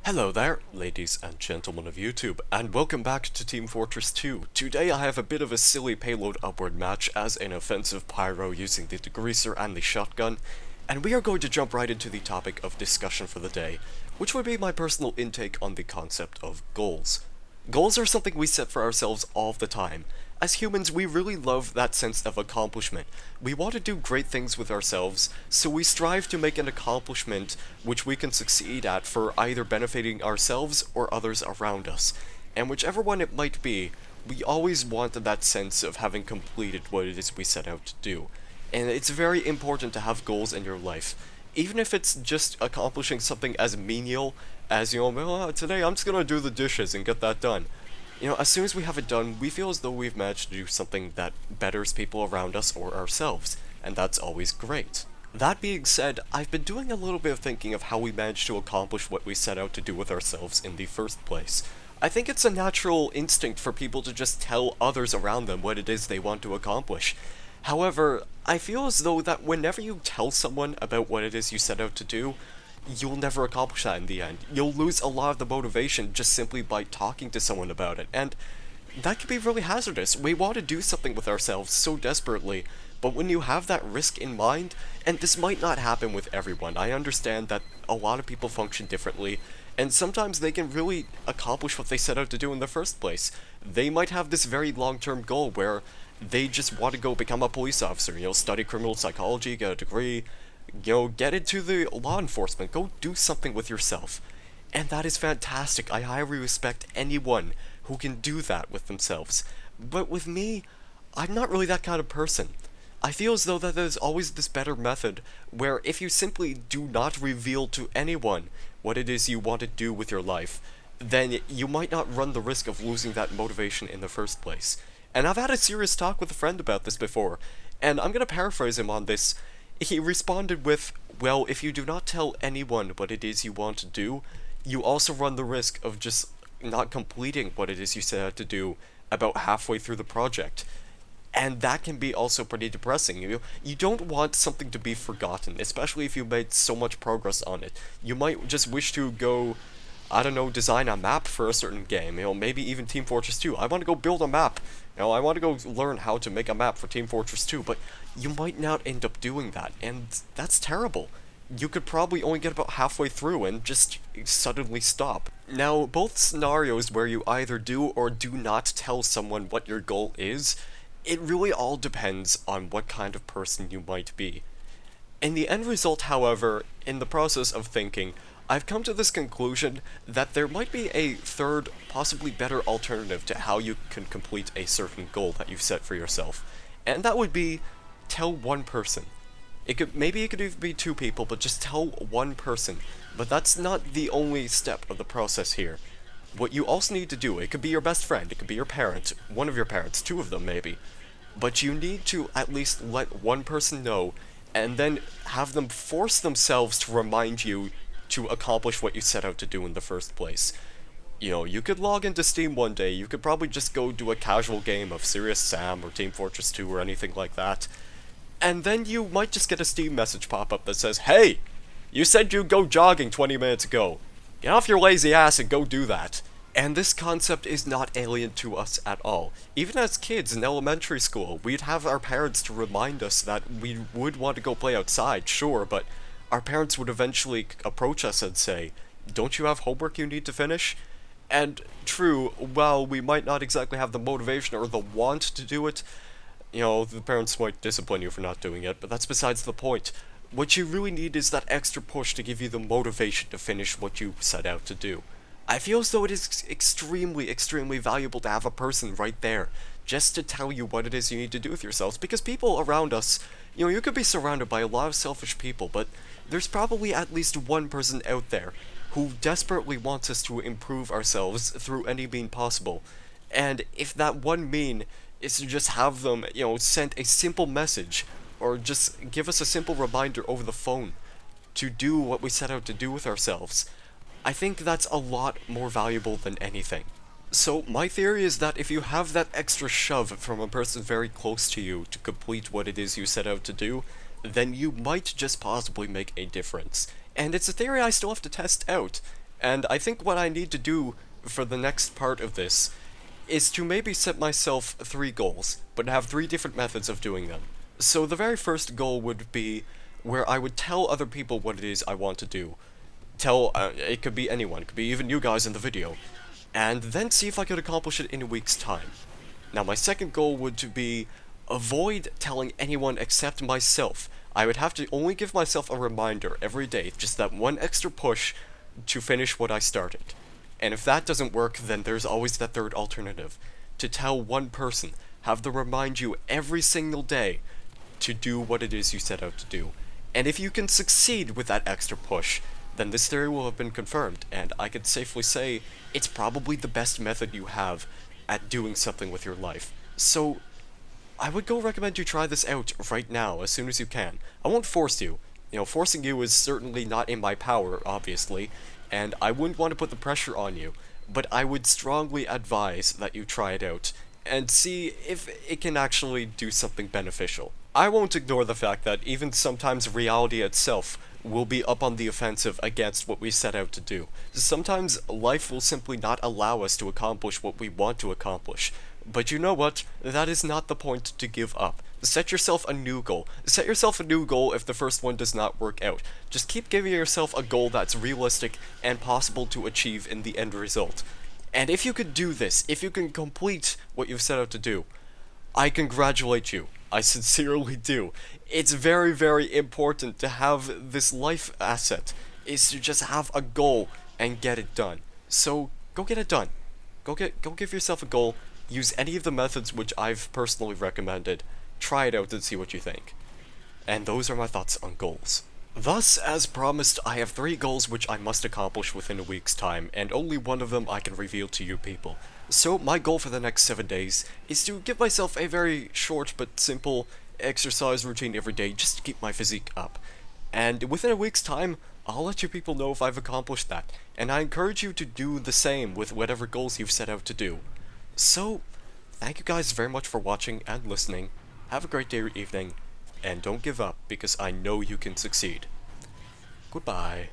Hello there, ladies and gentlemen of YouTube, and welcome back to Team Fortress 2. Today I have a bit of a silly payload upward match as an offensive pyro using the degreaser and the shotgun, and we are going to jump right into the topic of discussion for the day, which would be my personal intake on the concept of goals. Goals are something we set for ourselves all the time. As humans, we really love that sense of accomplishment. We want to do great things with ourselves, so we strive to make an accomplishment which we can succeed at for either benefiting ourselves or others around us. And whichever one it might be, we always want that sense of having completed what it is we set out to do. And it's very important to have goals in your life. Even if it's just accomplishing something as menial as, today I'm just gonna do the dishes and get that done. As soon as we have it done, we feel as though we've managed to do something that betters people around us or ourselves, and that's always great. That being said, I've been doing a little bit of thinking of how we managed to accomplish what we set out to do with ourselves in the first place. I think it's a natural instinct for people to just tell others around them what it is they want to accomplish. However, I feel as though that whenever you tell someone about what it is you set out to do, you'll never accomplish that in the end. You'll lose a lot of the motivation just simply by talking to someone about it, and that can be really hazardous. We want to do something with ourselves so desperately, but when you have that risk in mind, and this might not happen with everyone, I understand that a lot of people function differently, and sometimes they can really accomplish what they set out to do in the first place. They might have this very long-term goal where they just want to go become a police officer, study criminal psychology, get a degree, get into the law enforcement, go do something with yourself. And that is fantastic. I highly respect anyone who can do that with themselves. But with me, I'm not really that kind of person. I feel as though that there's always this better method where if you simply do not reveal to anyone what it is you want to do with your life, then you might not run the risk of losing that motivation in the first place. And I've had a serious talk with a friend about this before, and I'm gonna paraphrase him on this. He responded with, well, if you do not tell anyone what it is you want to do, you also run the risk of just not completing what it is you set out to do about halfway through the project. And that can be also pretty depressing. You don't want something to be forgotten, especially if you made so much progress on it. You might just wish to go, I don't know, design a map for a certain game, maybe even Team Fortress 2. I want to go build a map. I want to go learn how to make a map for Team Fortress 2, but you might not end up doing that, and that's terrible. You could probably only get about halfway through and just suddenly stop. Now, both scenarios where you either do or do not tell someone what your goal is, it really all depends on what kind of person you might be. In the end result, however, in the process of thinking, I've come to this conclusion that there might be a third, possibly better alternative to how you can complete a certain goal that you've set for yourself. And that would be, tell one person. Maybe it could even be two people, but just tell one person. But that's not the only step of the process here. What you also need to do, it could be your best friend, it could be your parent, one of your parents, two of them maybe. But you need to at least let one person know, and then have them force themselves to remind you to accomplish what you set out to do in the first place. You could log into Steam one day, you could probably just go do a casual game of Serious Sam or Team Fortress 2 or anything like that, and then you might just get a Steam message pop up that says, hey, you said you'd go jogging 20 minutes ago. Get off your lazy ass and go do that. And this concept is not alien to us at all. Even as kids in elementary school, we'd have our parents to remind us that we would want to go play outside, sure, but our parents would eventually approach us and say, don't you have homework you need to finish? And true, while we might not exactly have the motivation or the want to do it, the parents might discipline you for not doing it, but that's besides the point. What you really need is that extra push to give you the motivation to finish what you set out to do. I feel as though it is extremely, extremely valuable to have a person right there, just to tell you what it is you need to do with yourselves, because people around us, you could be surrounded by a lot of selfish people, but there's probably at least one person out there who desperately wants us to improve ourselves through any mean possible. And if that one mean is to just have them, send a simple message, or just give us a simple reminder over the phone to do what we set out to do with ourselves, I think that's a lot more valuable than anything. So my theory is that if you have that extra shove from a person very close to you to complete what it is you set out to do, then you might just possibly make a difference. And it's a theory I still have to test out. And I think what I need to do for the next part of this is to maybe set myself 3 goals, but have 3 different methods of doing them. So the very first goal would be where I would tell other people what it is I want to do. It could be anyone, it could be even you guys in the video, and then see if I could accomplish it in a week's time. Now my second goal would be avoid telling anyone except myself. I would have to only give myself a reminder every day, just that one extra push to finish what I started. And if that doesn't work, then there's always that third alternative. To tell one person, have them remind you every single day to do what it is you set out to do. And if you can succeed with that extra push, then this theory will have been confirmed, and I could safely say it's probably the best method you have at doing something with your life. So, I would go recommend you try this out right now, as soon as you can. I won't force you. You know, forcing you is certainly not in my power, obviously, and I wouldn't want to put the pressure on you, but I would strongly advise that you try it out, and see if it can actually do something beneficial. I won't ignore the fact that even sometimes reality itself will be up on the offensive against what we set out to do. Sometimes life will simply not allow us to accomplish what we want to accomplish. But you know what? That is not the point to give up. Set yourself a new goal. Set yourself a new goal if the first one does not work out. Just keep giving yourself a goal that's realistic and possible to achieve in the end result. And if you could do this, if you can complete what you've set out to do, I congratulate you. I sincerely do. It's very, very important to have this life asset, is to just have a goal and get it done. So, go get it done. Go give yourself a goal, use any of the methods which I've personally recommended, try it out and see what you think. And those are my thoughts on goals. Thus, as promised, I have 3 goals which I must accomplish within a week's time, and only one of them I can reveal to you people. So my goal for the next 7 days is to give myself a very short but simple exercise routine every day just to keep my physique up. And within a week's time, I'll let you people know if I've accomplished that, and I encourage you to do the same with whatever goals you've set out to do. So, thank you guys very much for watching and listening. Have a great day or evening, and don't give up because I know you can succeed. Goodbye.